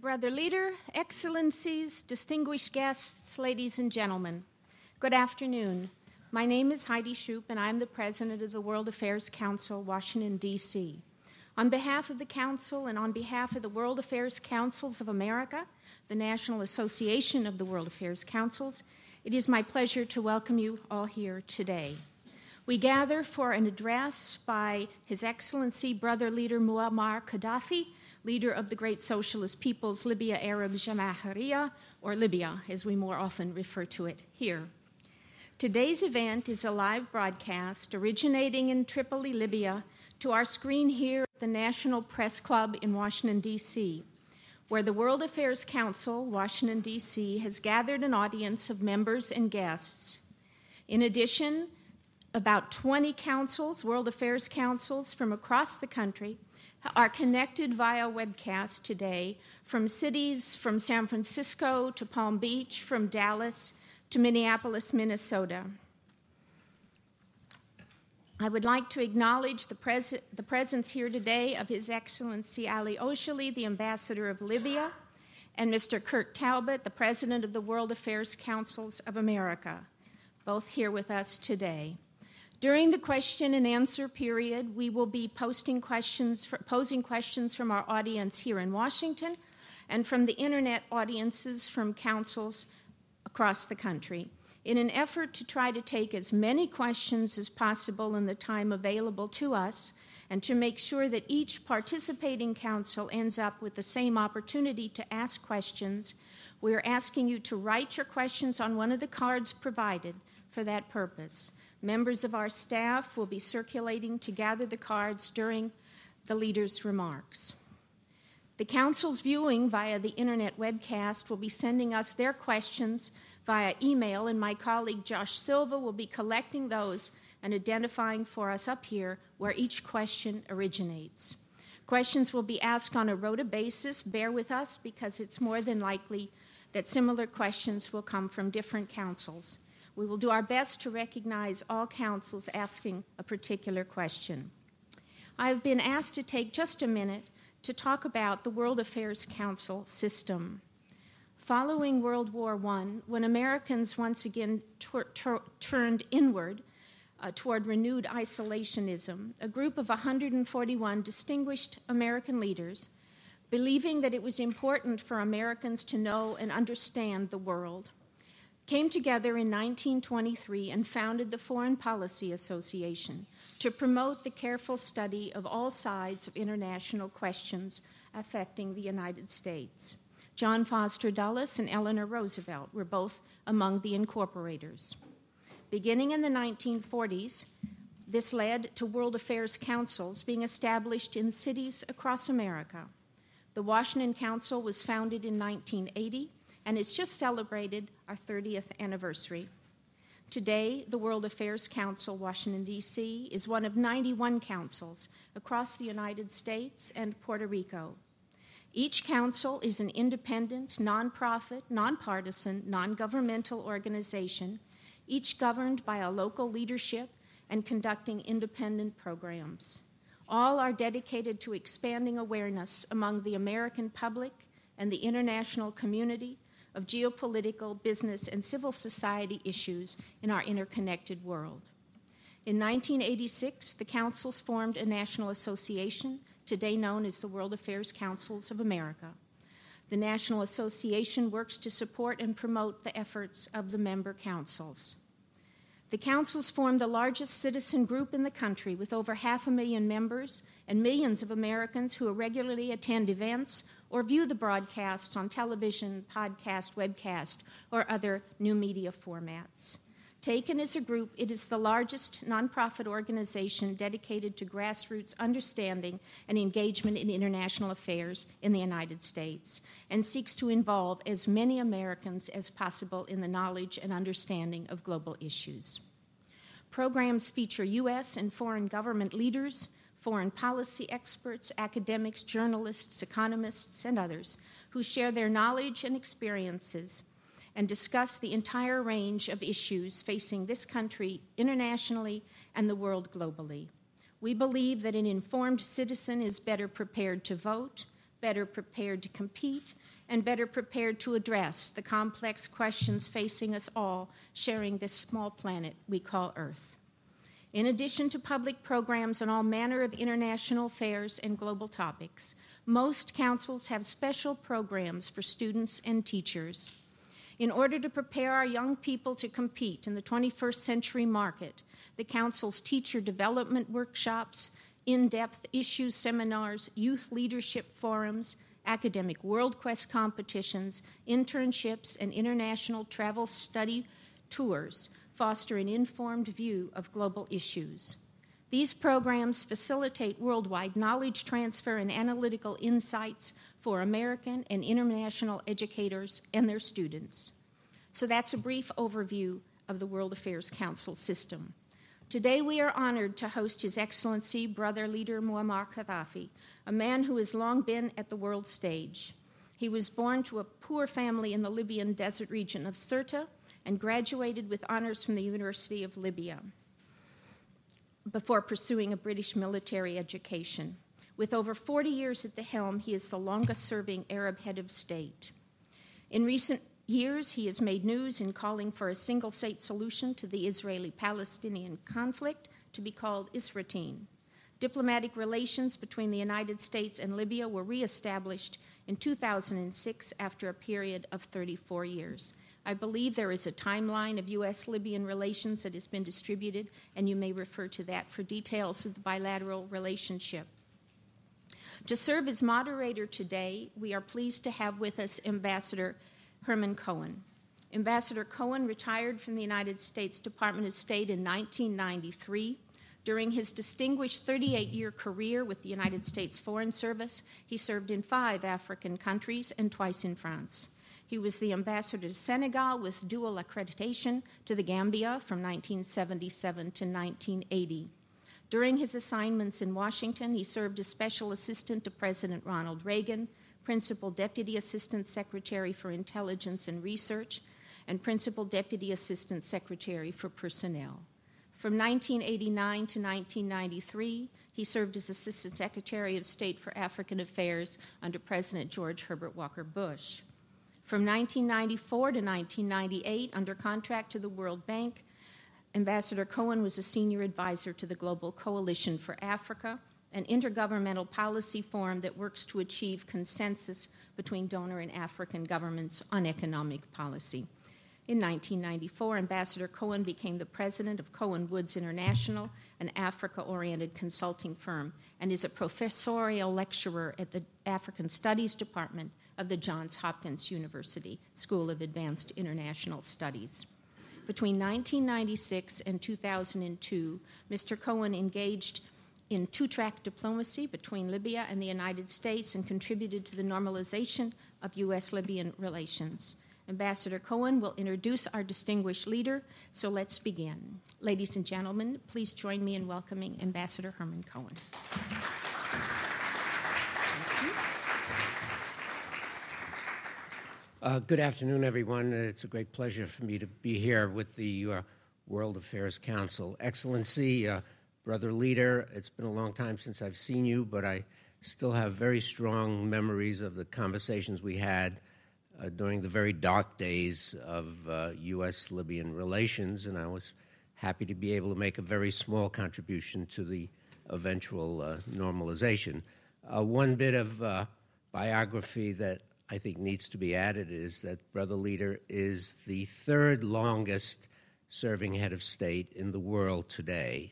Brother Leader, Excellencies, distinguished guests, ladies and gentlemen, good afternoon. My name is Heidi Shoup, and I'm the President of the World Affairs Council, Washington, D.C. On behalf of the Council and on behalf of the World Affairs Councils of America, the National Association of the World Affairs Councils, it is my pleasure to welcome you all here today. We gather for an address by His Excellency Brother Leader Muammar Gaddafi, leader of the great socialist peoples Libya Arab Jamahiriya, or Libya, as we more often refer to it here. Today's event is a live broadcast originating in Tripoli, Libya, to our screen here at the National Press Club in Washington, D.C., where the World Affairs Council, Washington, D.C., has gathered an audience of members and guests. In addition, about 20 councils, World Affairs Councils from across the country, are connected via webcast today from cities from San Francisco to Palm Beach, from Dallas to Minneapolis, Minnesota. I would like to acknowledge the presence here today of His Excellency Ali Oshali, the Ambassador of Libya, and Mr. Kirk Talbot, the President of the World Affairs Councils of America, both here with us today. During the question and answer period, we will be posing questions from our audience here in Washington and from the internet audiences from councils across the country in an effort to try to take as many questions as possible in the time available to us and to make sure that each participating council ends up with the same opportunity to ask questions. We are asking you to write your questions on one of the cards provided for that purpose. Members of our staff will be circulating to gather the cards during the leader's remarks. The Council's viewing via the internet webcast will be sending us their questions via email, and my colleague Josh Silva will be collecting those and identifying for us up here where each question originates. Questions will be asked on a rota basis. Bear with us because it's more than likely that similar questions will come from different councils. We will do our best to recognize all councils asking a particular question. I have been asked to take just a minute to talk about the World Affairs Council system. Following World War I, when Americans once again turned inward toward renewed isolationism, a group of 141 distinguished American leaders, believing that it was important for Americans to know and understand the world, came together in 1923 and founded the Foreign Policy Association to promote the careful study of all sides of international questions affecting the United States. John Foster Dulles and Eleanor Roosevelt were both among the incorporators. Beginning in the 1940s, this led to World Affairs Councils being established in cities across America. The Washington Council was founded in 1980, and it's just celebrated our 30th anniversary. Today, the World Affairs Council, Washington, D.C., is one of 91 councils across the United States and Puerto Rico. Each council is an independent, nonprofit, nonpartisan, non-governmental organization, each governed by a local leadership and conducting independent programs. All are dedicated to expanding awareness among the American public and the international community of geopolitical, business, and civil society issues in our interconnected world. In 1986, the councils formed a national association, today known as the World Affairs Councils of America. The National Association works to support and promote the efforts of the member councils. The councils form the largest citizen group in the country with over 500,000 members and millions of Americans who regularly attend events or view the broadcasts on television, podcast, webcast, or other new media formats. Taken as a group, it is the largest nonprofit organization dedicated to grassroots understanding and engagement in international affairs in the United States and seeks to involve as many Americans as possible in the knowledge and understanding of global issues. Programs feature U.S. and foreign government leaders, foreign policy experts, academics, journalists, economists, and others who share their knowledge and experiences and discuss the entire range of issues facing this country internationally and the world globally. We believe that an informed citizen is better prepared to vote, better prepared to compete, and better prepared to address the complex questions facing us all sharing this small planet we call Earth. In addition to public programs on all manner of international affairs and global topics, most councils have special programs for students and teachers. In order to prepare our young people to compete in the 21st century market, the council's teacher development workshops, in-depth issues seminars, youth leadership forums, academic World Quest competitions, internships, and international travel study tours foster an informed view of global issues. These programs facilitate worldwide knowledge transfer and analytical insights for American and international educators and their students. So that's a brief overview of the World Affairs Council system. Today we are honored to host His Excellency Brother Leader Muammar Gaddafi, a man who has long been at the world stage. He was born to a poor family in the Libyan desert region of Sirte and graduated with honors from the University of Libya before pursuing a British military education. With over 40 years at the helm, he is the longest-serving Arab head of state. In recent years, he has made news in calling for a single-state solution to the Israeli-Palestinian conflict to be called Isra'tine. Diplomatic relations between the United States and Libya were reestablished in 2006 after a period of 34 years. I believe there is a timeline of US-Libyan relations that has been distributed, and you may refer to that for details of the bilateral relationship. To serve as moderator today, we are pleased to have with us Ambassador Herman Cohen. Ambassador Cohen retired from the United States Department of State in 1993. During his distinguished 38-year career with the United States Foreign Service, he served in 5 African countries and twice in France. He was the ambassador to Senegal with dual accreditation, to the Gambia from 1977 to 1980. During his assignments in Washington, he served as Special Assistant to President Ronald Reagan, Principal Deputy Assistant Secretary for Intelligence and Research, and Principal Deputy Assistant Secretary for Personnel. From 1989 to 1993, he served as Assistant Secretary of State for African Affairs under President George Herbert Walker Bush. From 1994 to 1998, under contract to the World Bank, Ambassador Cohen was a senior advisor to the Global Coalition for Africa, an intergovernmental policy forum that works to achieve consensus between donor and African governments on economic policy. In 1994, Ambassador Cohen became the president of Cohen Woods International, an Africa-oriented consulting firm, and is a professorial lecturer at the African Studies Department of the Johns Hopkins University School of Advanced International Studies. Between 1996 and 2002, Mr. Cohen engaged in two-track diplomacy between Libya and the United States and contributed to the normalization of US-Libyan relations. Ambassador Cohen will introduce our distinguished leader, so let's begin. Ladies and gentlemen, please join me in welcoming Ambassador Herman Cohen. Good afternoon, everyone. It's a great pleasure for me to be here with the World Affairs Council. Excellency, Brother Leader, it's been a long time since I've seen you, but I still have very strong memories of the conversations we had during the very dark days of US-Libyan relations, and I was happy to be able to make a very small contribution to the eventual normalization. One bit of biography that I think needs to be added is that Brother Leader is the 3rd longest serving head of state in the world today.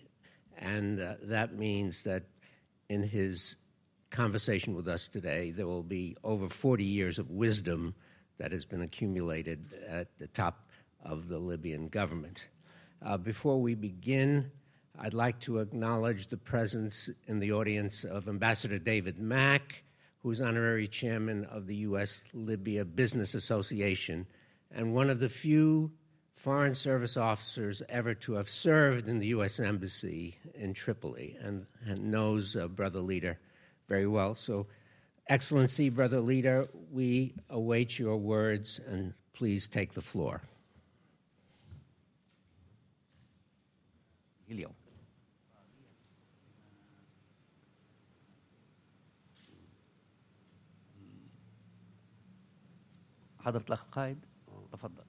And that means that in his conversation with us today, there will be over 40 years of wisdom that has been accumulated at the top of the Libyan government. Before we begin, I'd like to acknowledge the presence in the audience of Ambassador David Mack, who's honorary chairman of the US-Libya Business Association and one of the few Foreign Service officers ever to have served in the U.S. Embassy in Tripoli and knows Brother Leader very well. So, Excellency, Brother Leader, we await your words, and please take the floor. حضرة الأخ القائد تفضل.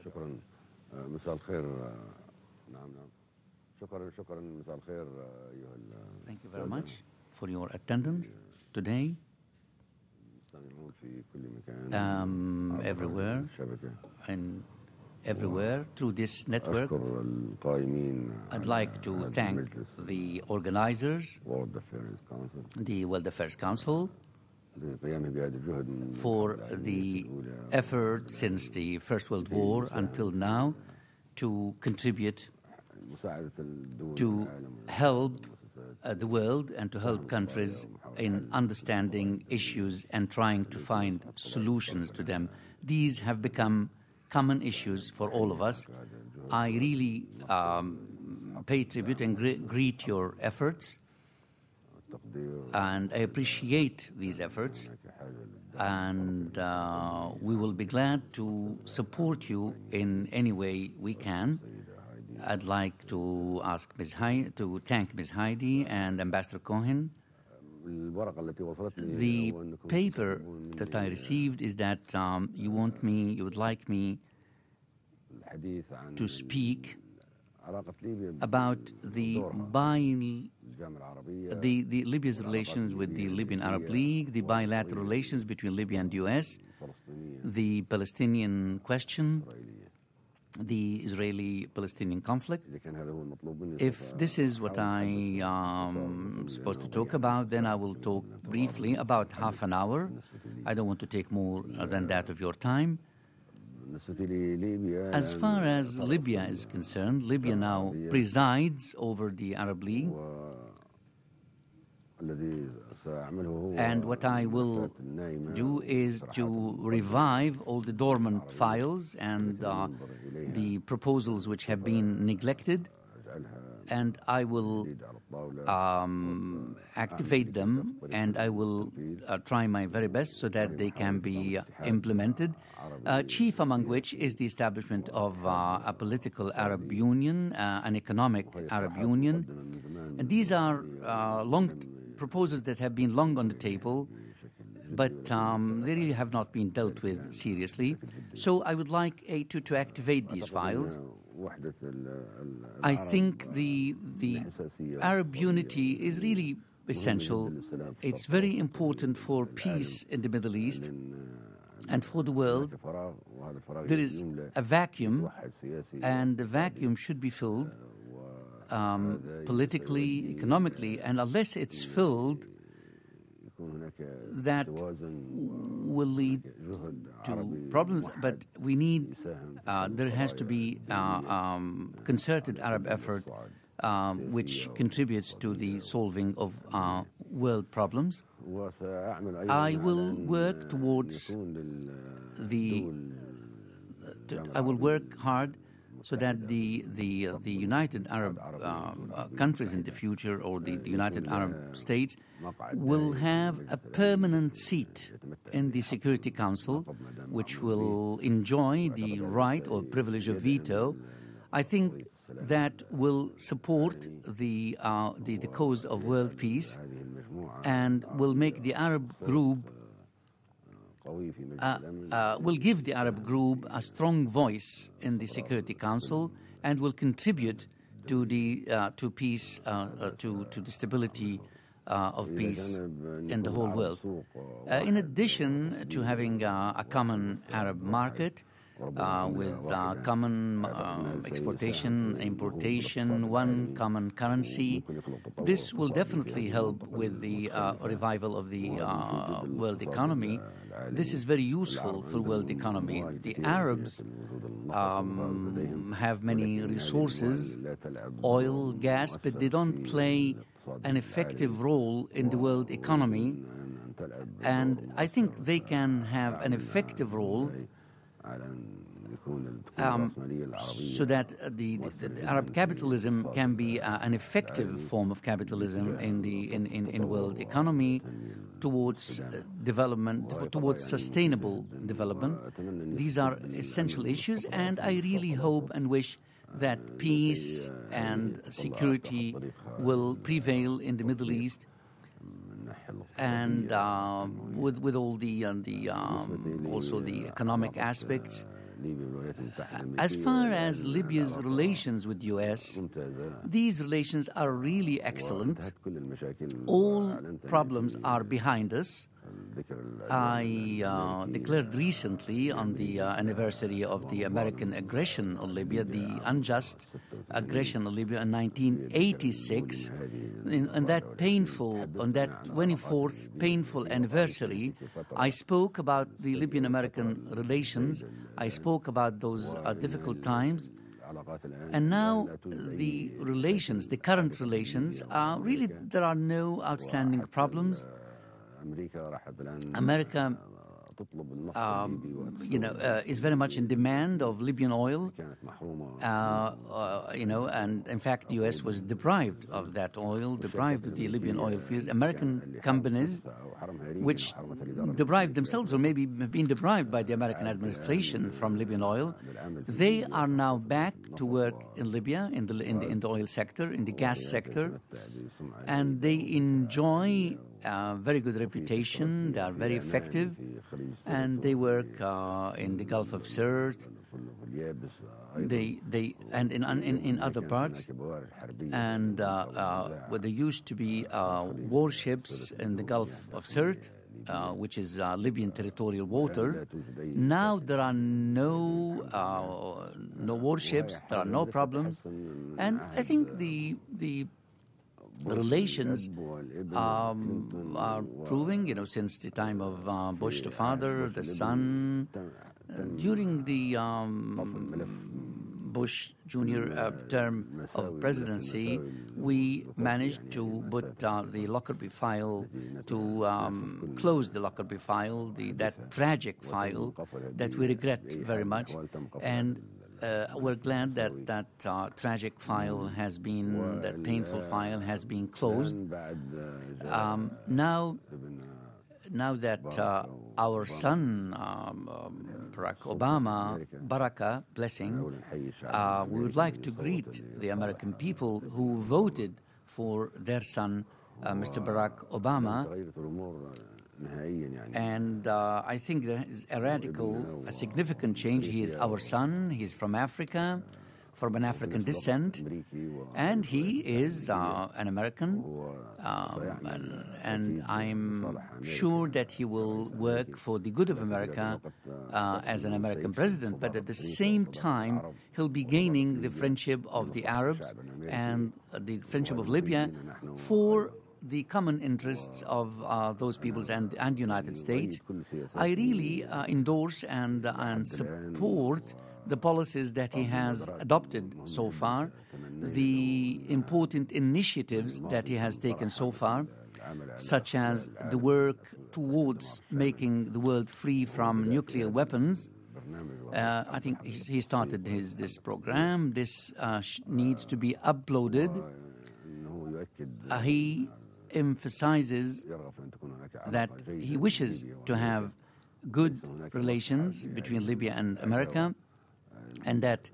شكرا مساء الخير. نعم شكرا مساء الخير أيها. Thank you very much for your attendance today. في كل مكان everywhere and everywhere through this network. أشكر القائمين. I'd like to thank the organizers, the World Affairs Council, for the effort since the First World War until now to contribute to help the world and to help countries in understanding issues and trying to find solutions to them. These have become common issues for all of us. I really pay tribute and greet your efforts, and I appreciate these efforts, and we will be glad to support you in any way we can. I'd like to thank Ms. Heidi and Ambassador Cohen. The paper that I received is that you would like me to speak about Libya's relations with the Libyan Arab League, the bilateral relations between Libya and the US, the Palestinian question, the Israeli-Palestinian conflict. If this is what I am supposed to talk about, then I will talk briefly, about half an hour. I don't want to take more than that of your time. As far as Libya is concerned, Libya now presides over the Arab League. And what I will do is to revive all the dormant files and the proposals which have been neglected, and I will activate them, and I will try my very best so that they can be implemented, chief among which is the establishment of a political Arab Union, an economic Arab Union. And these are proposals that have been long on the table, but they really have not been dealt with seriously. So I would like to activate these files. I think the Arab unity is really essential. It's very important for peace in the Middle East and for the world. There is a vacuum, and the vacuum should be filled politically, economically, and unless it's filled, that will lead to problems. But we need, there has to be concerted Arab effort which contributes to the solving of world problems. I will work towards I will work hard so that the United Arab countries in the future, or the United Arab States, will have a permanent seat in the Security Council, which will enjoy the right or privilege of veto. I think that will support the cause of world peace and will make the Arab group will give the Arab group a strong voice in the Security Council and will contribute to to peace, to the stability of peace in the whole world. In addition to having a common Arab market with common exportation, importation, one common currency, this will definitely help with the revival of the world economy. This is very useful for world economy. The Arabs have many resources, oil, gas, but they don't play an effective role in the world economy. And I think they can have an effective role so that the Arab capitalism can be an effective form of capitalism in world economy towards development, towards sustainable development. These are essential issues, and I really hope and wish that peace and security will prevail in the Middle East and with all the also the economic aspects. As far as Libya's relations with the U.S., these relations are really excellent. All problems are behind us. I declared recently on the anniversary of the American aggression on Libya, the unjust aggression on Libya in 1986, on that 24th painful anniversary, I spoke about the Libyan-American relations. I spoke about those difficult times. And now the relations, the current relations, are really, there are no outstanding problems. America, is very much in demand of Libyan oil, and in fact, the U.S. was deprived of that oil, deprived of the Libyan oil fields. American companies, which deprived themselves or maybe have been deprived by the American administration from Libyan oil, they are now back to work in Libya, in the oil sector, in the gas sector, and they enjoy very good reputation. They are very effective, and they work in the Gulf of Sirte. They and in other parts, and where there used to be warships in the Gulf of Sirte, which is Libyan territorial water. Now there are no warships. There are no problems, and I think the relations are proving, since the time of Bush the father, the son, during the Bush Jr. Term of presidency, we managed to put the Lockerbie file, to close the Lockerbie file, that tragic file that we regret very much. And we're glad that tragic file has been, that painful file has been closed. Now that our son, Barack Obama, Baraka, blessing, we would like to greet the American people who voted for their son, Mr. Barack Obama. And I think there is a significant change. He is our son. He's from Africa, from an African descent, and he is an American. And I'm sure that he will work for the good of America as an American president. But at the same time, he'll be gaining the friendship of the Arabs and the friendship of Libya for the common interests of those peoples and the United States. I really endorse and support the policies that he has adopted so far, the important initiatives that he has taken so far, such as the work towards making the world free from nuclear weapons. I think he started this program. This needs to be uploaded. He emphasizes that he wishes to have good relations between Libya and America, and that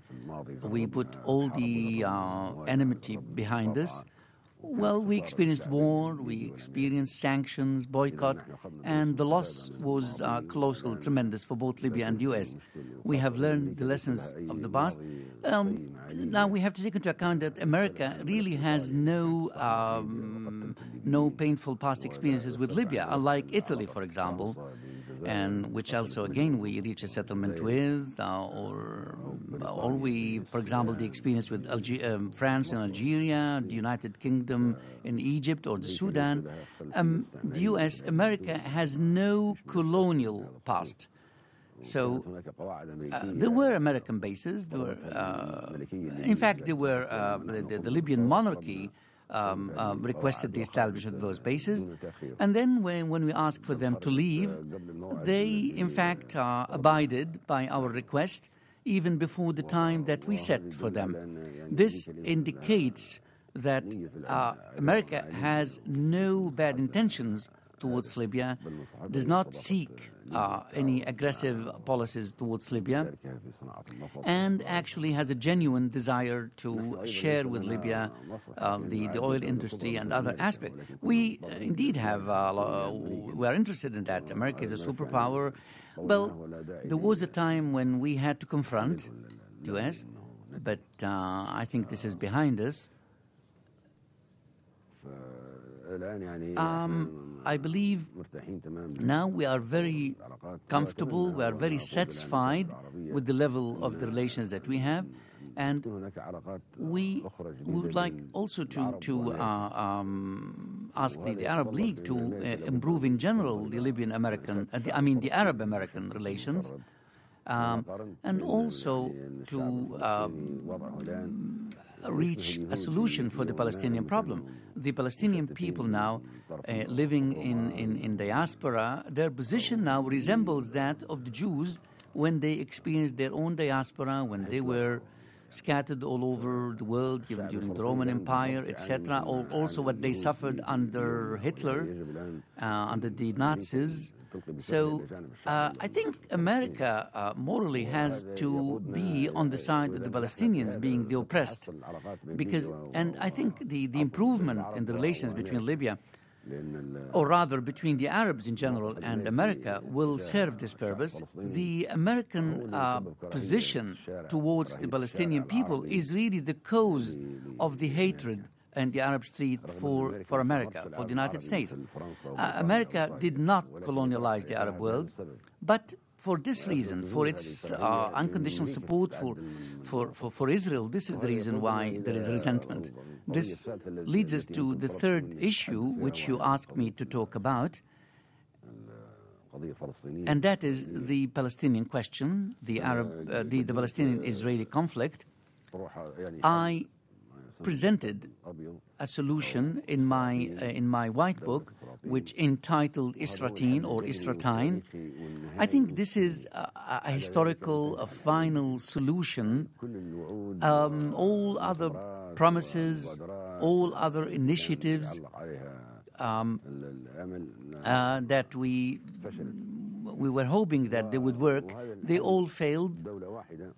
we put all the enmity behind us. Well, we experienced war, we experienced sanctions, boycott, and the loss was colossal, tremendous for both Libya and the U.S. We have learned the lessons of the past. Now we have to take into account that America really has no painful past experiences with Libya, unlike Italy, for example, and which also, again, we reach a settlement with, or we, for example, the experience with France and Algeria, the United Kingdom in Egypt, or the Sudan. The U.S., America, has no colonial past. So there were American bases. There were, in fact, there were the Libyan monarchy requested the establishment of those bases, and then when we asked for them to leave, they in fact abided by our request even before the time that we set for them. This indicates that America has no bad intentions towards Libya, does not seek any aggressive policies towards Libya, and actually has a genuine desire to share with Libya the oil industry and other aspects. We indeed have, we are interested in that. America is a superpower. Well, there was a time when we had to confront the U.S., but I think this is behind us. I believe now we are very comfortable, we are very satisfied with the level of the relations that we have, and we would like also to ask the Arab League to improve in general the the Arab-American relations, and also to reach a solution for the Palestinian problem. The Palestinian people now living in diaspora, their position now resembles that of the Jews when they experienced their own diaspora, when they were scattered all over the world, even during the Roman Empire, etc. Also what they suffered under Hitler, under the Nazis. So I think America morally has to be on the side of the Palestinians being the oppressed, and I think the improvement in the relations between Libya, or rather between the Arabs in general and America, will serve this purpose. The American position towards the Palestinian people is really the cause of the hatred and the Arab street for America, for the United States. America did not colonialize the Arab world, but for this reason, for its unconditional support for Israel, this is the reason why there is resentment. This leads us to the third issue, which you asked me to talk about, and that is the Palestinian question, the Palestinian-Israeli conflict. I presented a solution in my white book, which entitled Isra'Tin or Isra'Tine. I think this is a historical, a final solution. All other promises, all other initiatives that we were hoping that they would work, they all failed.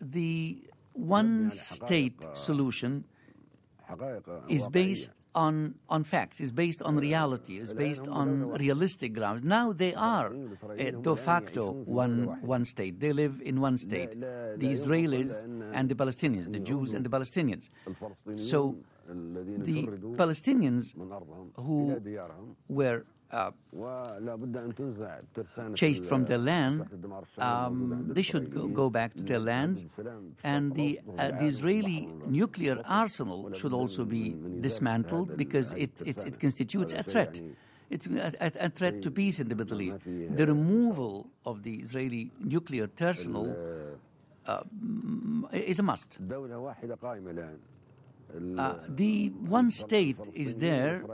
The one-state solution is based on facts, is based on reality, is based on realistic grounds. Now they are de facto one state. They live in one state, the Israelis and the Palestinians, the Jews and the Palestinians. So the Palestinians who were chased from their land, they should go back to their lands, and the Israeli nuclear arsenal should also be dismantled because it constitutes a threat. It's a threat to peace in the Middle East. The removal of the Israeli nuclear arsenal is a must. The one state is there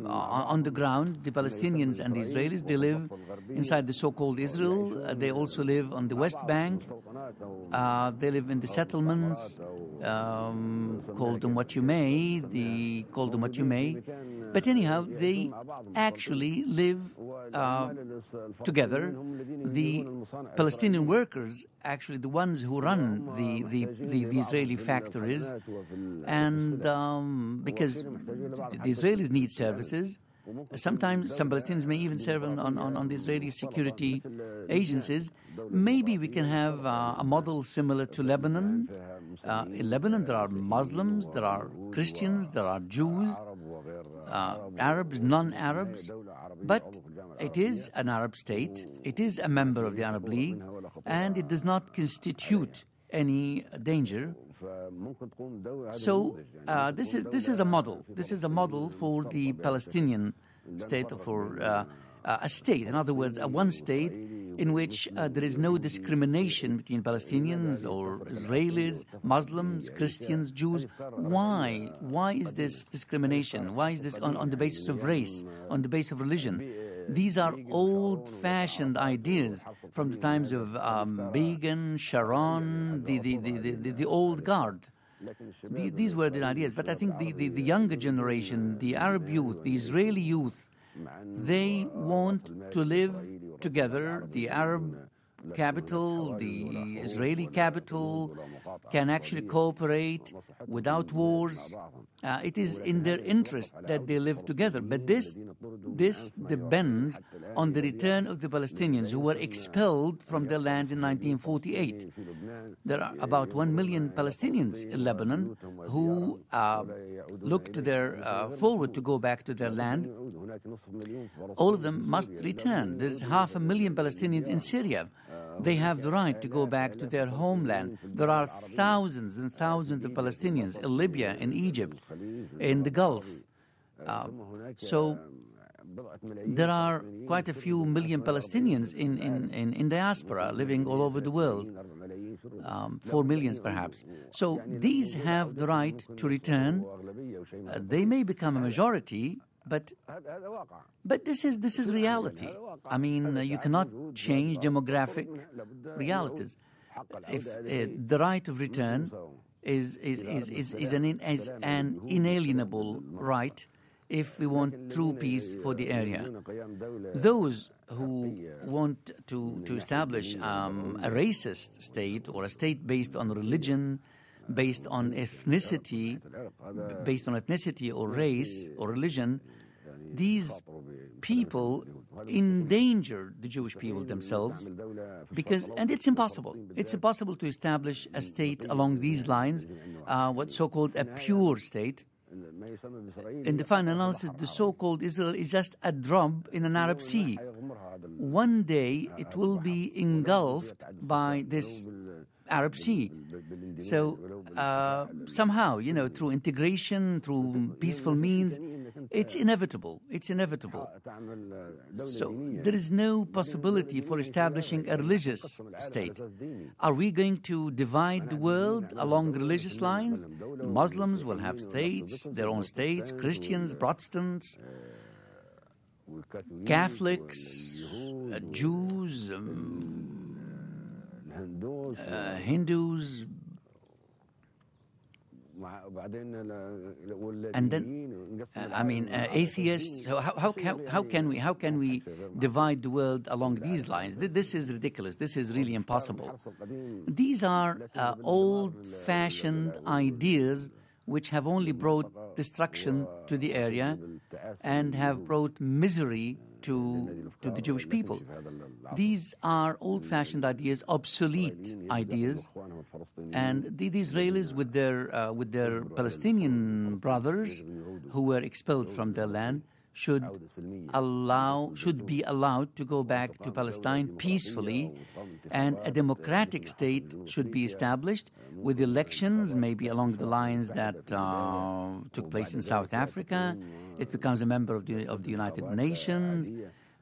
on the ground. The Palestinians and the Israelis, they live inside the so-called Israel. They also live on the West Bank. They live in the settlements, call them what you may, But anyhow, they actually live together. The Palestinian workers, actually the ones who run the Israeli factories, and because the Israelis need services, sometimes some Palestinians may even serve on the Israeli security agencies. Maybe we can have a model similar to Lebanon. In Lebanon, there are Muslims, there are Christians, there are Jews, Arabs, non-Arabs, but it is an Arab state. It is a member of the Arab League, and it does not constitute any danger. So this is a model. This is a model for the Palestinian state, for a state. In other words, a one state in which there is no discrimination between Palestinians or Israelis, Muslims, Christians, Jews. Why? Why is this discrimination? Why is this on the basis of race, on the basis of religion? These are old-fashioned ideas from the times of Begin, Sharon, the old guard. These were the ideas. But I think the younger generation, the Arab youth, the Israeli youth, They want to live together. The Arab capital, the Israeli capital can actually cooperate without wars. It is in their interest that they live together. But this depends on the return of the Palestinians who were expelled from their lands in 1948. There are about 1 million Palestinians in Lebanon who look to forward to go back to their land. All of them must return. There's 500,000 Palestinians in Syria. They have the right to go back to their homeland. There are thousands and thousands of Palestinians in Libya, in Egypt, in the Gulf. So there are quite a few million Palestinians in diaspora living all over the world, 4 million perhaps. So these have the right to return. They may become a majority, but this is reality. I mean, you cannot change demographic realities. If the right of return is an inalienable right, if we want true peace for the area. Those who want to establish a racist state or a state based on religion, based on ethnicity or race or religion, these people endanger the Jewish people themselves and it's impossible. It's impossible to establish a state along these lines, what's so-called a pure state. In the final analysis, the so-called Israel is just a drop in an Arab Sea. One day it will be engulfed by this Arab Sea. So somehow, through integration, through peaceful means, it's inevitable. It's inevitable. So there is no possibility for establishing a religious state. Are we going to divide the world along religious lines? Muslims will have states, their own states, Christians, Protestants, Catholics, Jews, Hindus, and then atheists. So how can we divide the world along these lines? This is ridiculous. This is really impossible. These are old-fashioned ideas which have only brought destruction to the area and have brought misery to the Jewish people. These are old-fashioned ideas, obsolete ideas, and the Israelis with their Palestinian brothers who were expelled from their land should be allowed to go back to Palestine peacefully, and a democratic state should be established with elections, maybe along the lines that took place in South Africa. It becomes a member of the United Nations.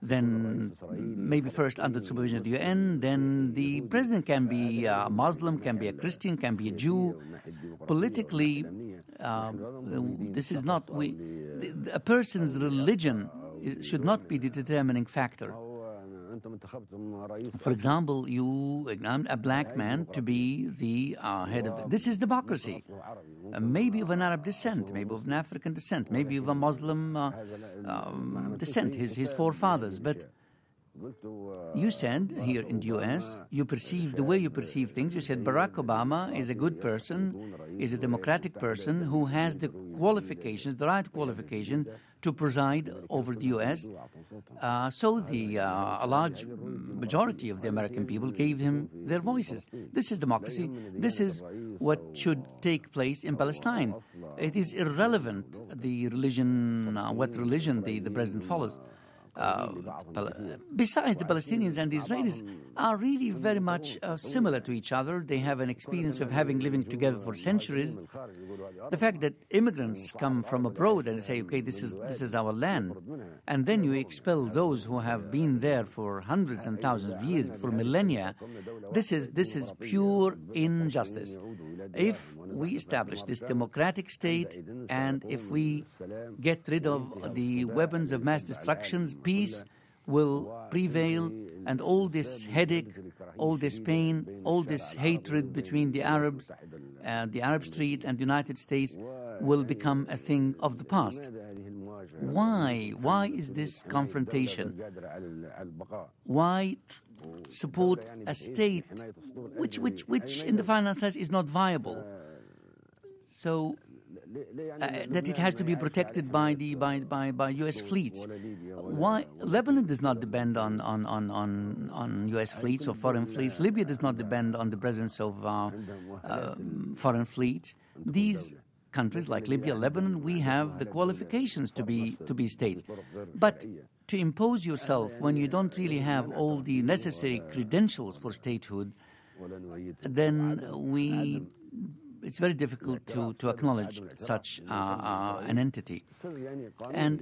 Then maybe first under the supervision of the UN. Then the president can be a Muslim, can be a Christian, can be a Jew. Politically, this is not a person's religion should not be the determining factor. For example, you examine a black man to be the head of this is democracy. Maybe of an Arab descent, maybe of an African descent, maybe of a Muslim descent, his forefathers. But you said here in the US, the way you perceive things, you said Barack Obama is a good person, is a democratic person who has the qualifications, the right qualification to preside over the US. So a large majority of the American people gave him their voices. This is democracy. This is what should take place in Palestine. It is irrelevant the religion, what religion the president follows. Besides, the Palestinians and the Israelis are really very much similar to each other. They have an experience of living together for centuries. The fact that immigrants come from abroad and say, okay, this is our land, and then you expel those who have been there for hundreds and thousands of years, for millennia, this is pure injustice. If we establish this democratic state and if we get rid of the weapons of mass destruction, peace will prevail, and all this headache, all this pain, all this hatred between the Arabs, the Arab street and the United States will become a thing of the past. Why? Why is this confrontation? Why support a state which in the final sense is not viable? So that it has to be protected by U.S. fleets. Why Lebanon does not depend on U.S. fleets or foreign fleets? Libya does not depend on the presence of foreign fleets. These countries like Libya, Lebanon, we have the qualifications to be states. But to impose yourself when you don't really have all the necessary credentials for statehood, then it's very difficult to acknowledge such an entity. And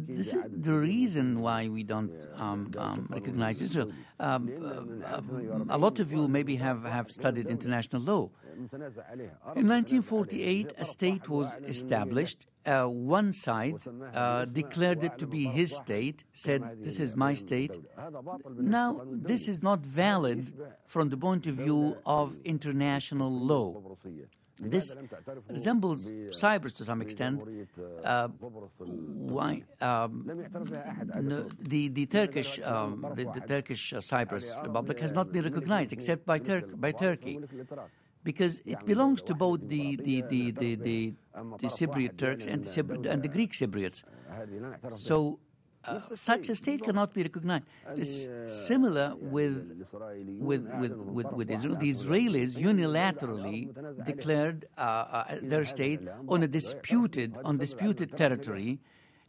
this is the reason why we don't recognize Israel. A lot of you maybe have studied international law. In 1948, a state was established. One side declared it to be his state, said, this is my state. Now, this is not valid from the point of view of international law. This resembles Cyprus to some extent. Why the Turkish Cyprus Republic has not been recognized except by Turkey, because it belongs to both the Cypriot Turks and the Greek Cypriots. So such a state cannot be recognized. It's similar with Israel. The Israelis unilaterally declared their state on disputed territory,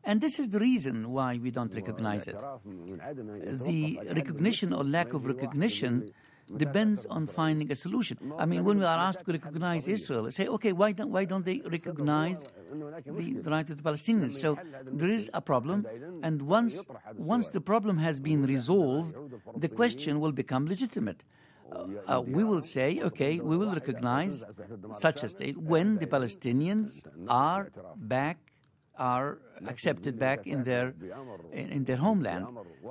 and this is the reason why we don't recognize it. The recognition or lack of recognition depends on finding a solution. I mean, when we are asked to recognize Israel, say, okay, why don't they recognize the right of the Palestinians? So there is a problem, and once the problem has been resolved, the question will become legitimate. We will say, okay, we will recognize such a state when the Palestinians are accepted back in their homeland.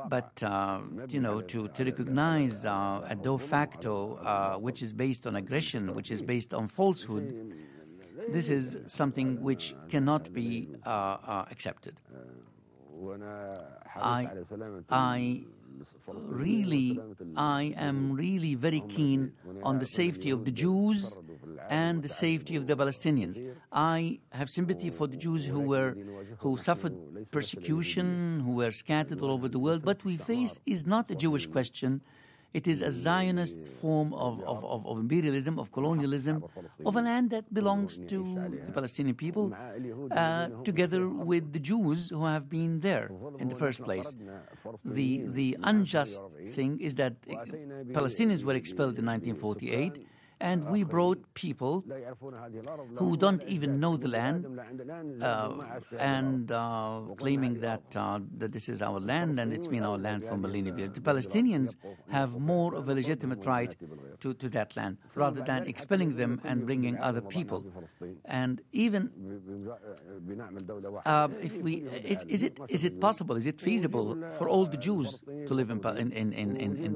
But to recognize a de facto which is based on aggression, which is based on falsehood, this is something which cannot be accepted. I am really very keen on the safety of the Jews and the safety of the Palestinians. I have sympathy for the Jews who suffered persecution, who were scattered all over the world. But we face is not a Jewish question. It is a Zionist form of imperialism, of colonialism, of a land that belongs to the Palestinian people, together with the Jews who have been there in the first place. The unjust thing is that Palestinians were expelled in 1948, and we brought people who don't even know the land and claiming that this is our land and it's been our land for millennia. The Palestinians have more of a legitimate right to that land rather than expelling them and bringing other people. And even is it possible, is it feasible for all the Jews to live in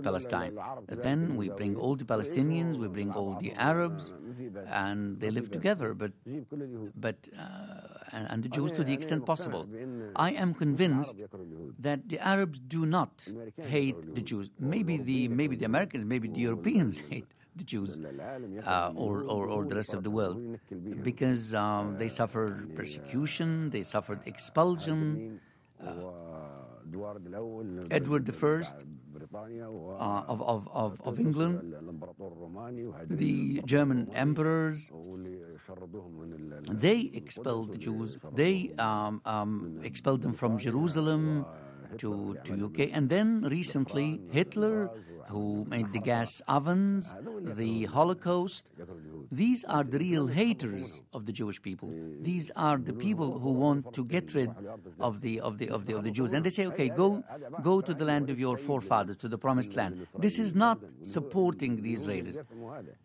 Palestine? Then we bring all the Palestinians, we bring all the Arabs, and they live together, but the Jews to the extent possible. I am convinced that the Arabs do not hate the Jews. Maybe the Americans, maybe the Europeans hate the Jews or the rest of the world, because they suffered persecution, they suffered expulsion. Edward I of England, the German emperors, they expelled the Jews. They expelled them from Jerusalem to UK, and then recently Hitler, who made the gas ovens, the Holocaust. These are the real haters of the Jewish people. These are the people who want to get rid of the Jews. And they say, okay, go to the land of your forefathers, to the promised land. This is not supporting the Israelis.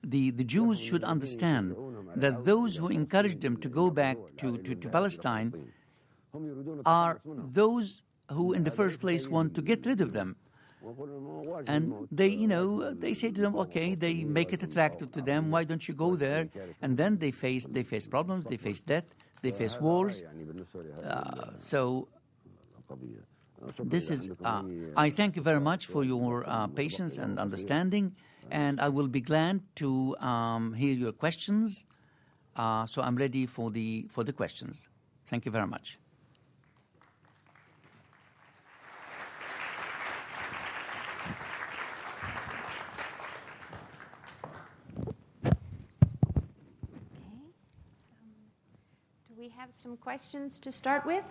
The Jews should understand that those who encourage them to go back to Palestine are those who in the first place want to get rid of them. And they say to them, okay, they make it attractive to them. Why don't you go there? And then they face problems, they face death, they face wars. So this is, I thank you very much for your patience and understanding, and I will be glad to hear your questions. So I'm ready for the questions. Thank you very much. Do we have some questions to start with?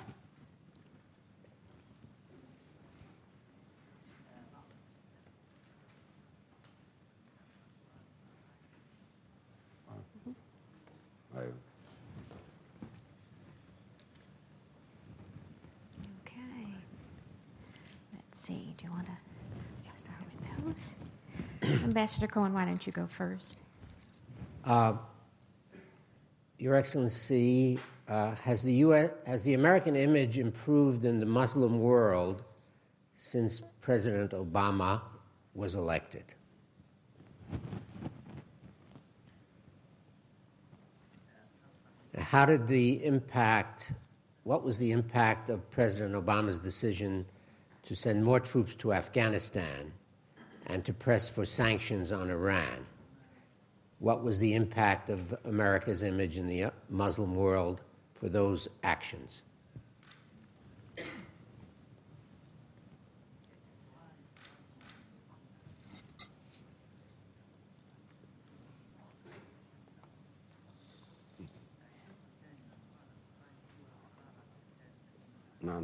Okay. Let's see. Do you want to start with those? Ambassador Cohen, why don't you go first? Your Excellency, has the American image improved in the Muslim world since President Obama was elected? What was the impact of President Obama's decision to send more troops to Afghanistan and to press for sanctions on Iran? What was the impact of America's image in the Muslim world for those actions? No.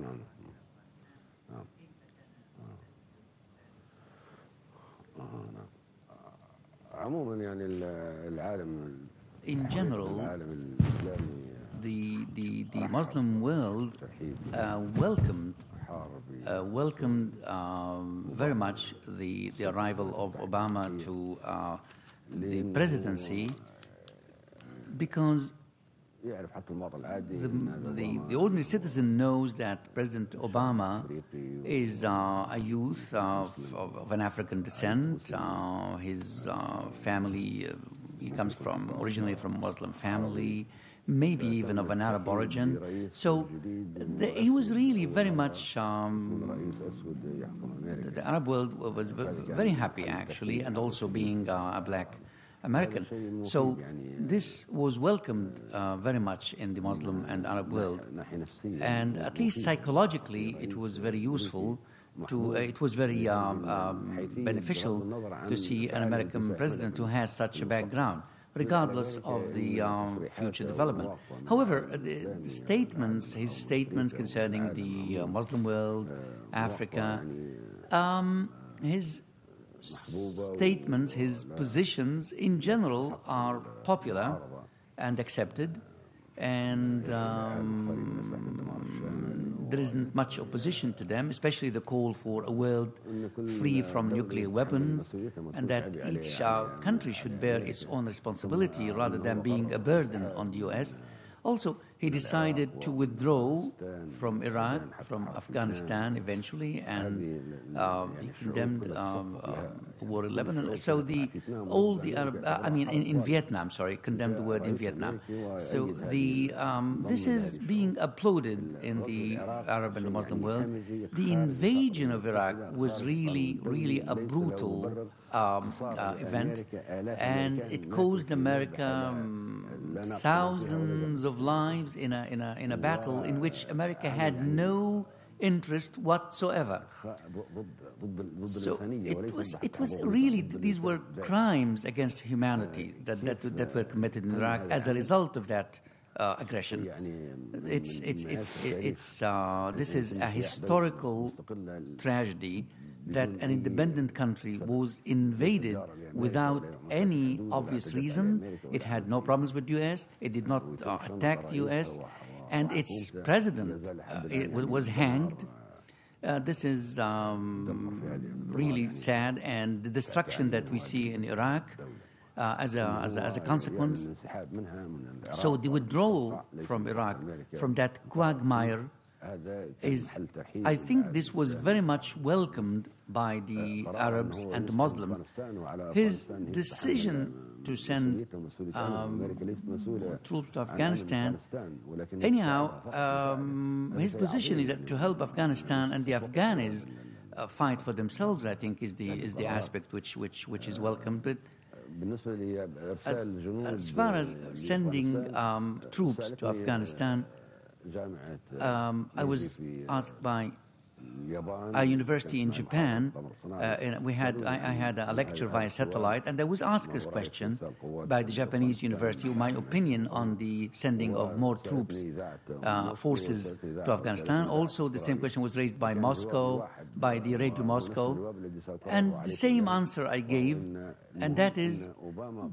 In general, the Muslim world welcomed very much the arrival of Obama to the presidency, because the ordinary citizen knows that President Obama is a youth of an African descent. His family, he comes originally from a Muslim family, maybe even of an Arab origin. So he was really very much, the Arab world was very happy, actually, and also being a black American. So this was welcomed very much in the Muslim and Arab world. And at least psychologically, it was very useful. It was very beneficial to see an American president who has such a background, regardless of the future development. However, his statements concerning the Muslim world, Africa, his statements, his positions in general are popular and accepted, and there isn't much opposition to them, especially the call for a world free from nuclear weapons, and that each country should bear its own responsibility rather than being a burden on the U.S. Also, he decided to withdraw from Iraq, from Afghanistan eventually, and he condemned war in Lebanon. So all the Arab, in Vietnam, condemned the war in Vietnam. So this is being applauded in the Arab and the Muslim world. The invasion of Iraq was really, really a brutal event, and it caused America thousands of lives in a battle in which America had no interest whatsoever. So it was really, these were crimes against humanity that were committed in Iraq as a result of that aggression. This is a historical tragedy that an independent country was invaded without any obvious reason. It had no problems with the U.S. It did not attack the U.S. And its president was hanged. This is really sad, and the destruction that we see in Iraq as a consequence. So the withdrawal from Iraq, from that quagmire is, I think this was very much welcomed by the Arabs and the Muslims. His decision to send troops to Afghanistan, anyhow, his position is to help Afghanistan and the Afghanis fight for themselves, I think, is the aspect which is welcomed. But as far as sending troops to Afghanistan, I was asked by a university in Japan, I had a lecture via satellite, and I was asked this question by the Japanese university, my opinion on the sending of more troops, forces to Afghanistan. Also, the same question was raised by Moscow, by the Radio Moscow, and the same answer I gave, and that is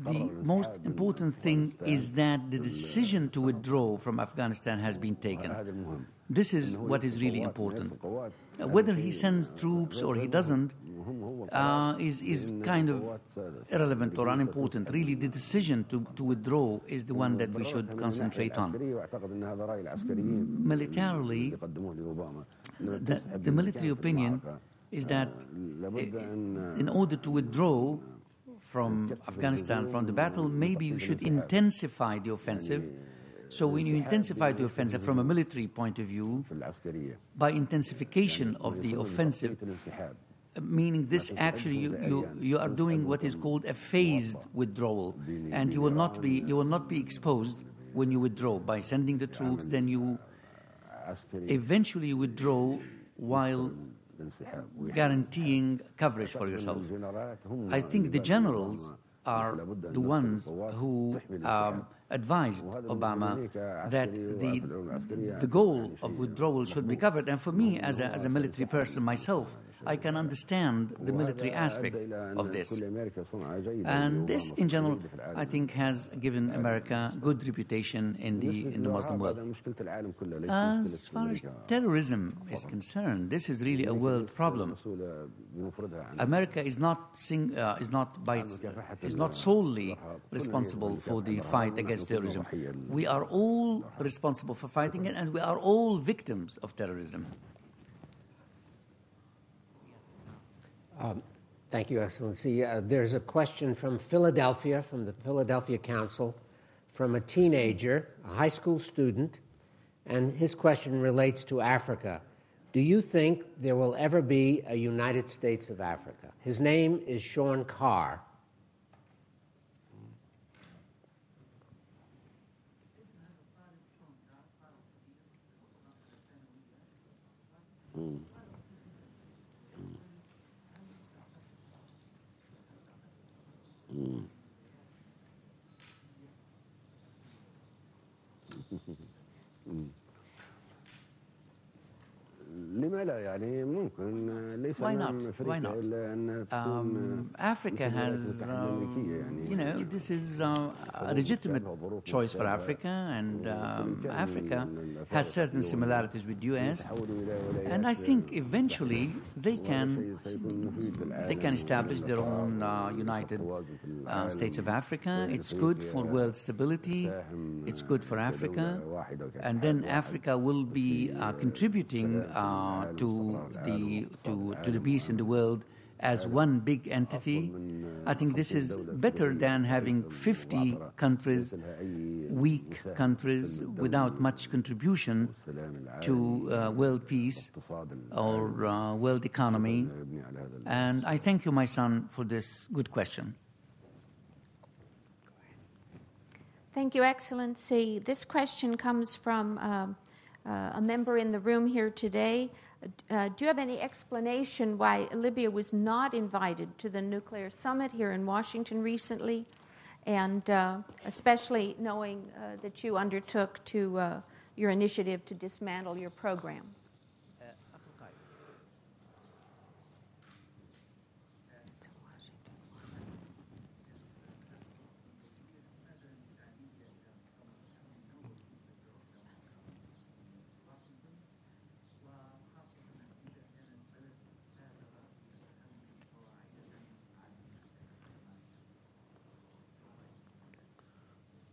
the most important thing is that the decision to withdraw from Afghanistan has been taken. This is what is really important. Whether he sends troops or he doesn't is kind of irrelevant or unimportant. Really, the decision to withdraw is the one that we should concentrate on. Militarily, the military opinion is that in order to withdraw from Afghanistan, from the battle, maybe you should intensify the offensive. So when you intensify the offensive from a military point of view, by intensification of the offensive, meaning this actually you are doing what is called a phased withdrawal, and you will not be exposed when you withdraw. By sending the troops, then you eventually withdraw while guaranteeing coverage for yourself. I think the generals are the ones who advised Obama that the goal of withdrawal should be covered. And for me, as a military person myself, I can understand the military aspect of this. And this, in general, I think has given America good reputation in the Muslim world. As far as terrorism is concerned, this is really a world problem. America is not solely responsible for the fight against terrorism. We are all responsible for fighting it, and we are all victims of terrorism. Thank you, Excellency. There's a question from Philadelphia, from the Philadelphia Council, from a teenager, a high school student, and his question relates to Africa. Do you think there will ever be a United States of Africa? His name is Sean Carr. Why not? Why not? Africa has, this is a legitimate choice for Africa, and Africa has certain similarities with the U.S., and I think eventually they can establish their own United States of Africa. It's good for world stability. It's good for Africa, and then Africa will be contributing to the peace in the world as one big entity. I think this is better than having 50 countries, weak countries, without much contribution to world peace or world economy. And I thank you, my son, for this good question. Thank you, Excellency. This question comes from a member in the room here today. Do you have any explanation why Libya was not invited to the nuclear summit here in Washington recently, and especially knowing that you undertook your initiative to dismantle your program?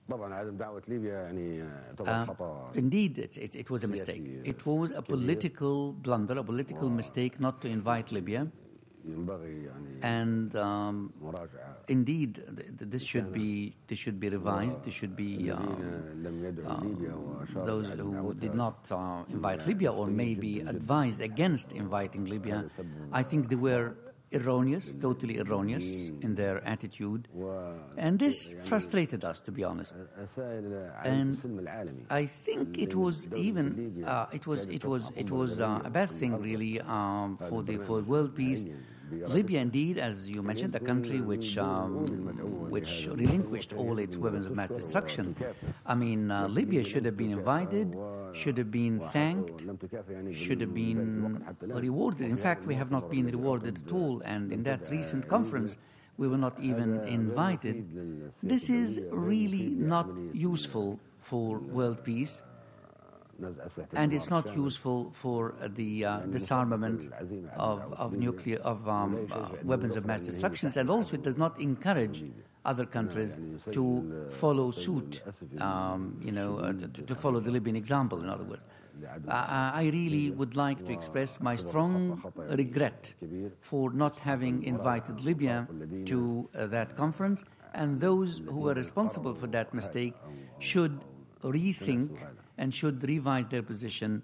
طبعا عدم دعوة ليبيا يعني يعتبر خطأ. Indeed, it was a mistake. It was a political blunder, a political mistake not to invite Libya. ينبغي يعني And مراجعة. indeed, this should be revised. This should be لم يدعوا ليبيا وأشار those who did not invite Libya, or maybe advised against inviting Libya. I think they were erroneous, totally erroneous in their attitude, and this frustrated us, to be honest. And I think it was even it was a bad thing, really, for world peace. Libya, indeed, as you mentioned, a country which relinquished all its weapons of mass destruction. I mean, Libya should have been invited, should have been thanked, should have been rewarded. In fact, we have not been rewarded at all, and in that recent conference, we were not even invited. This is really not useful for world peace. And it's not useful for the disarmament of weapons of mass destruction, and also it does not encourage other countries to follow suit, to follow the Libyan example, in other words. I really would like to express my strong regret for not having invited Libya to that conference, and those who were responsible for that mistake should rethink and should revise their position.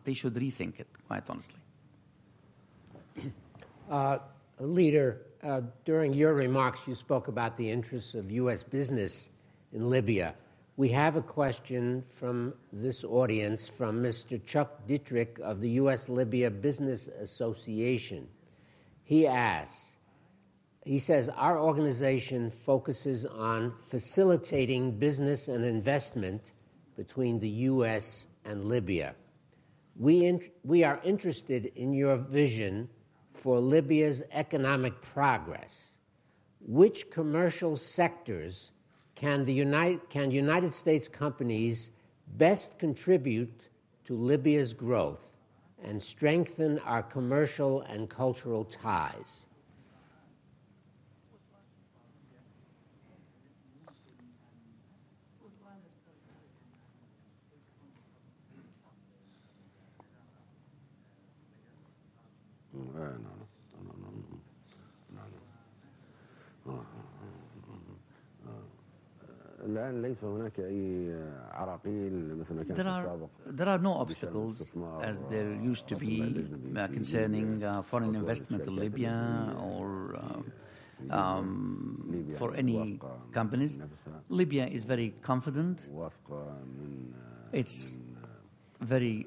They should rethink it, quite honestly. Leader, during your remarks, you spoke about the interests of U.S. business in Libya. We have a question from this audience from Mr. Chuck Dietrich of the US-Libya Business Association. He says, our organization focuses on facilitating business and investment between the U.S. and Libya. We are interested in your vision for Libya's economic progress. Which commercial sectors can United States companies best contribute to Libya's growth and strengthen our commercial and cultural ties? There are no obstacles, as there used to be, concerning foreign investment in Libya or for any companies. Libya is very confident. It's very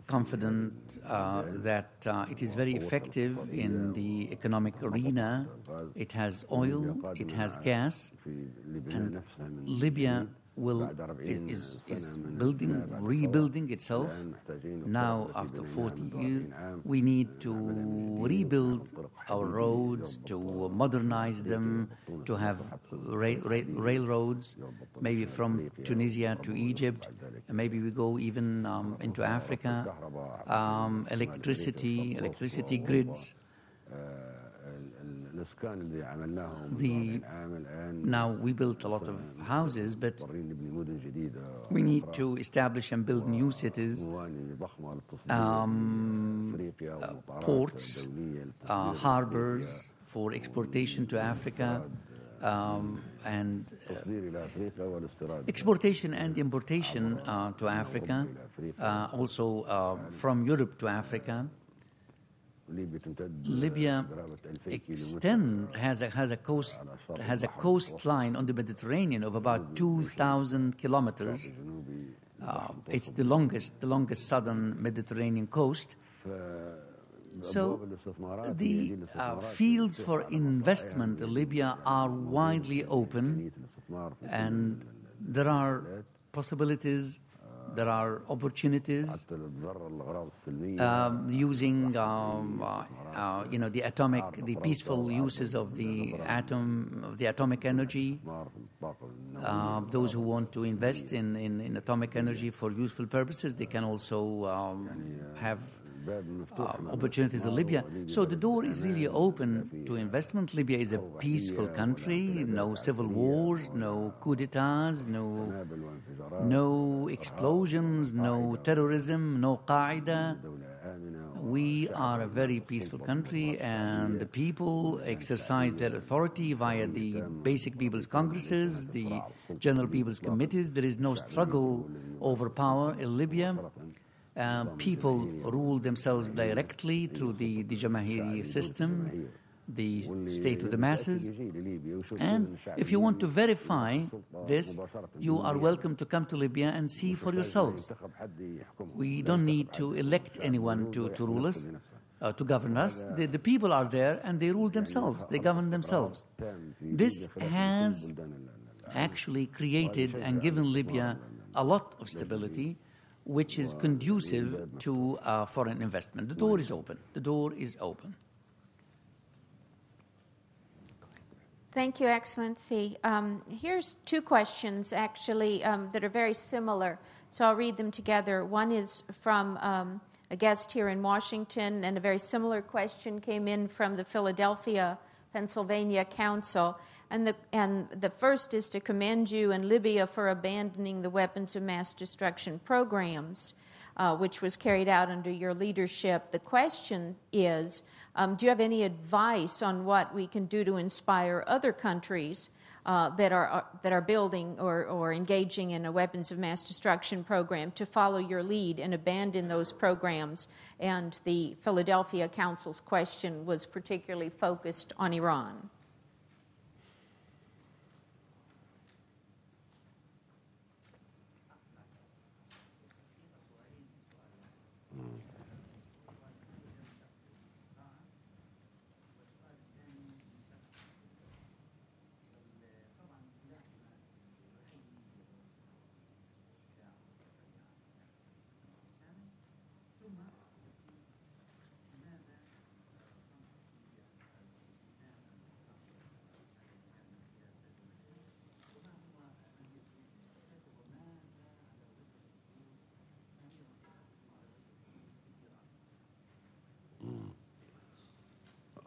confident that it is very effective in the economic arena. It has oil, it has gas, and Libya is rebuilding itself. Now, after 40 years, we need to rebuild our roads, to modernize them, to have railroads, maybe from Tunisia to Egypt, and maybe we go even into Africa, electricity grids. Now we built a lot of houses, but we need to establish and build new cities, ports, harbors for exportation to Africa, and exportation and importation to Africa, also from Europe to Africa. Libya has a coastline on the Mediterranean of about 2,000 kilometers. It's the longest southern Mediterranean coast. So the fields for investment in Libya are widely open, and there are possibilities. There are opportunities using, the peaceful uses of the atomic energy. Those who want to invest in atomic energy for useful purposes, they can also have opportunities in Libya. So the door is really open to investment. Libya is a peaceful country, no civil wars, no coup d'etats, no explosions, no terrorism, no Qaeda. We are a very peaceful country, and the people exercise their authority via the basic people's congresses, the general people's committees. There is no struggle over power in Libya. People rule themselves directly through the Jamahiri system, the state of the masses. And if you want to verify this, you are welcome to come to Libya and see for yourselves. We don't need to elect anyone to rule us, to govern us. The people are there and they rule themselves, they govern themselves. This has actually created and given Libya a lot of stability, which is conducive to foreign investment. The door is open. The door is open. Thank you, Excellency. Here's two questions, actually, that are very similar, so I'll read them together. One is from a guest here in Washington, and a very similar question came in from the Philadelphia, Pennsylvania Council. And the first is to commend you and Libya for abandoning the weapons of mass destruction programs, which was carried out under your leadership. The question is, do you have any advice on what we can do to inspire other countries that are building or engaging in a weapons of mass destruction program to follow your lead and abandon those programs? And the Philadelphia Council's question was particularly focused on Iran.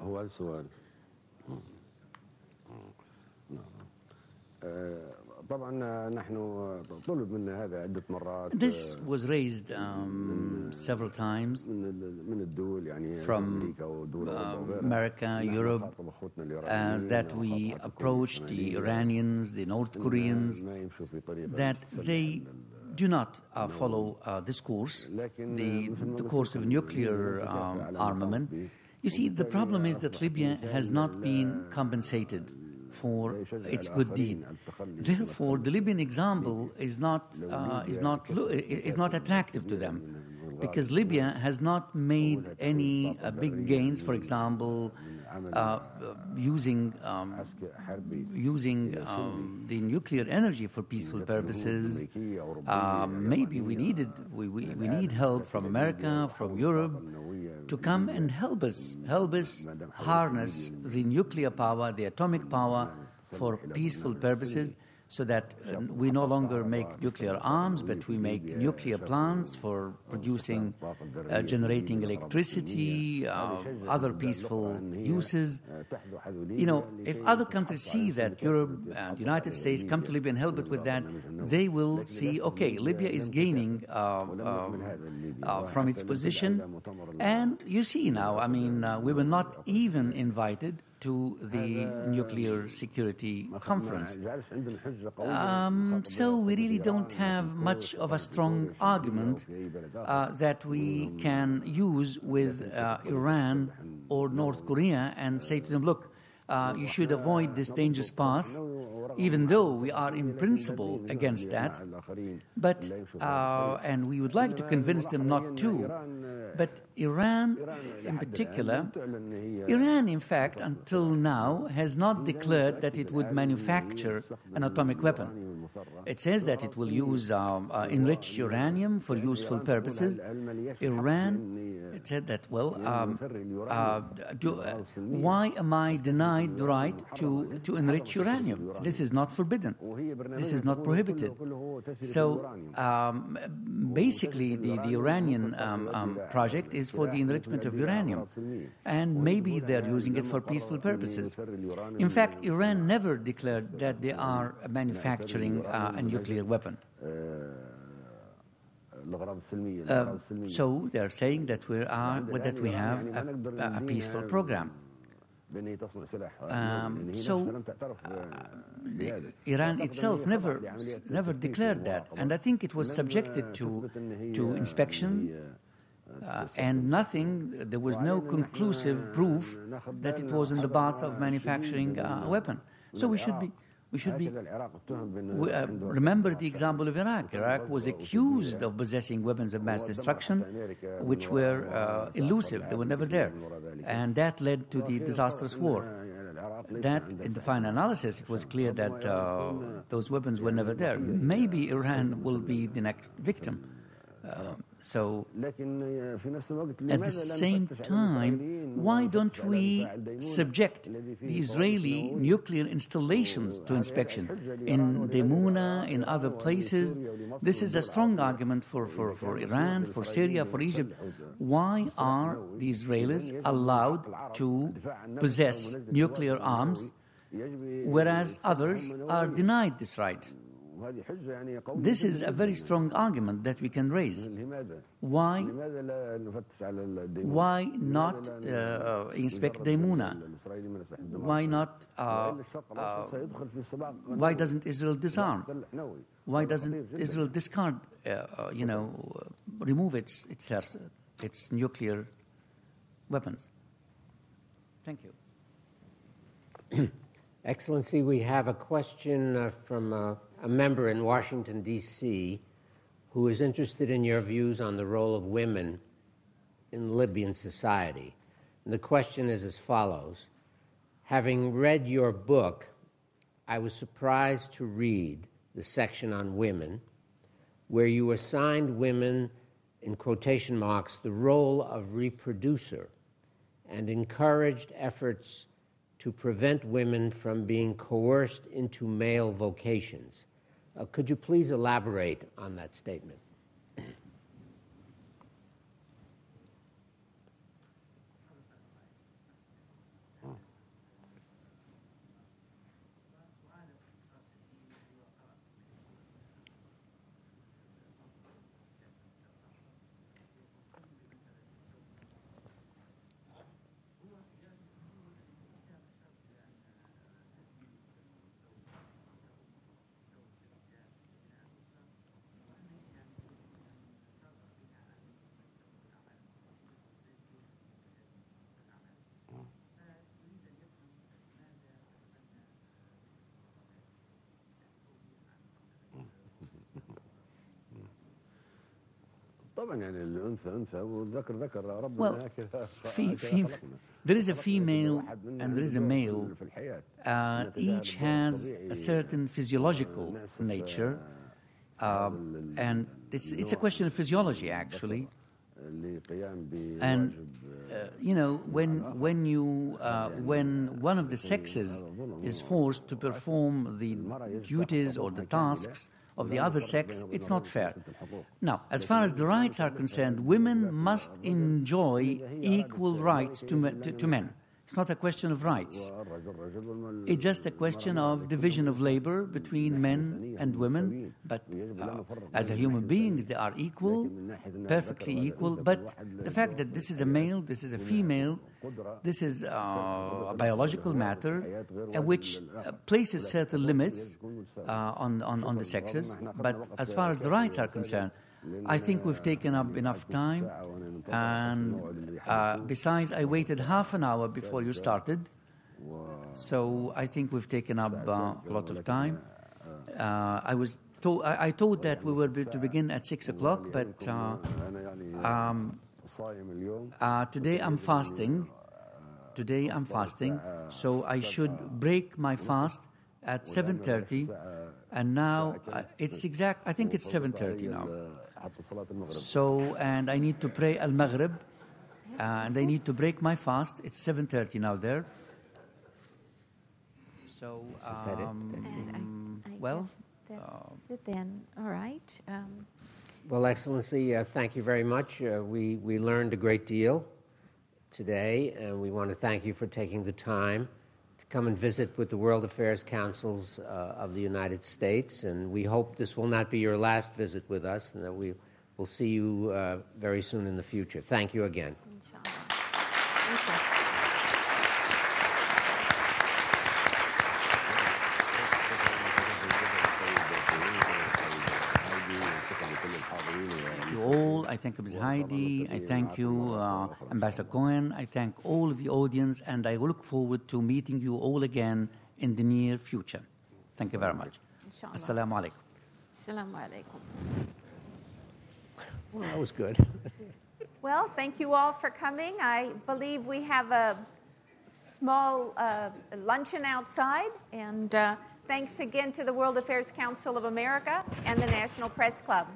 هو السؤال طبعا نحن طلب منا هذا عدة مرات. This was raised several times from America, Europe, that we approached the Iranians, the North Koreans, that they do not follow this course, the course of nuclear armament. You see, the problem is that Libya has not been compensated for its good deed. Therefore, the Libyan example is not attractive to them, because Libya has not made any big gains. For example, using the nuclear energy for peaceful purposes. Maybe we need help from America, from Europe, to come and help us harness the nuclear power, the atomic power, for peaceful purposes, so that we no longer make nuclear arms, but we make nuclear plants for producing, generating electricity, other peaceful uses. You know, if other countries see that Europe and the United States come to Libya and help it with that, they will see, okay, Libya is gaining from its position. And you see now, I mean, we were not even invited to the nuclear security conference. So we really don't have much of a strong argument that we can use with Iran or North Korea and say to them, look, you should avoid this dangerous path, even though we are in principle against that. But, and we would like to convince them not to. But Iran in particular, Iran in fact until now has not declared that it would manufacture an atomic weapon. It says that it will use enriched uranium for useful purposes. Iran, it said that, well, why am I denied the right to enrich uranium? This is not forbidden. This is not prohibited. So basically the Iranian project project is for the enrichment of uranium, and maybe they're using it for peaceful purposes. In fact, Iran never declared that they are manufacturing a nuclear weapon. So they're saying that we have a peaceful program. Iran itself never declared that, and I think it was subjected to inspection, and there was no conclusive proof that it was in the path of manufacturing a weapon. So we should remember the example of Iraq. Iraq was accused of possessing weapons of mass destruction, which were elusive. They were never there. And that led to the disastrous war. That, in the final analysis, it was clear that those weapons were never there. Maybe Iran will be the next victim. So, at the same time, why don't we subject the Israeli nuclear installations to inspection in Dimona, in other places? This is a strong argument for Iran, for Syria, for Egypt. Why are the Israelis allowed to possess nuclear arms, whereas others are denied this right? This is a very strong argument that we can raise. Why not inspect Dimona? Why not? Why doesn't Israel disarm? Why doesn't Israel discard? Remove its nuclear weapons? Thank you. Excellency, we have a question from a member in Washington, D.C., who is interested in your views on the role of women in Libyan society. And the question is as follows. Having read your book, I was surprised to read the section on women, where you assigned women, in quotation marks, the role of reproducer, and encouraged efforts to prevent women from being coerced into male vocations. Could you please elaborate on that statement? طبعا يعني الانثى انثى والذكر ذكر ربنا Well, there is a female and there is a male. Each has a certain physiological nature, and it's a question of physiology, actually. And when one of the sexes is forced to perform the duties or the tasks of the other sex, it's not fair. Now, as far as the rights are concerned, women must enjoy equal rights to men. It's not a question of rights. It's just a question of division of labor between men and women. But as a human beings, they are equal, perfectly equal. But the fact that this is a male, this is a female, this is a biological matter which places certain limits on the sexes. But as far as the rights are concerned, I think we've taken up enough time, and besides, I waited half an hour before you started, so I think we've taken up a lot of time. I thought that we were to begin at 6 o'clock, but today I'm fasting. So I should break my fast at 7:30, and now I think it's 7:30 now. So, and I need to pray al-Maghrib, and I need to break my fast. It's 7:30 now there. So, That's it then. All right. Well, Excellency, thank you very much. We learned a great deal today, and we want to thank you for taking the time to come and visit with the World Affairs Councils of the United States. And we hope this will not be your last visit with us, and that we will see you very soon in the future. Thank you again. Inshallah. Thank you. You all. I thank Ms. Heidi. I thank you, Ambassador Cohen. I thank all of the audience, and I look forward to meeting you all again in the near future. Thank you very much. Inshallah. Assalamu alaikum. Assalamu alaikum. Well, that was good. Well, thank you all for coming. I believe we have a small luncheon outside, and thanks again to the World Affairs Council of America and the National Press Club.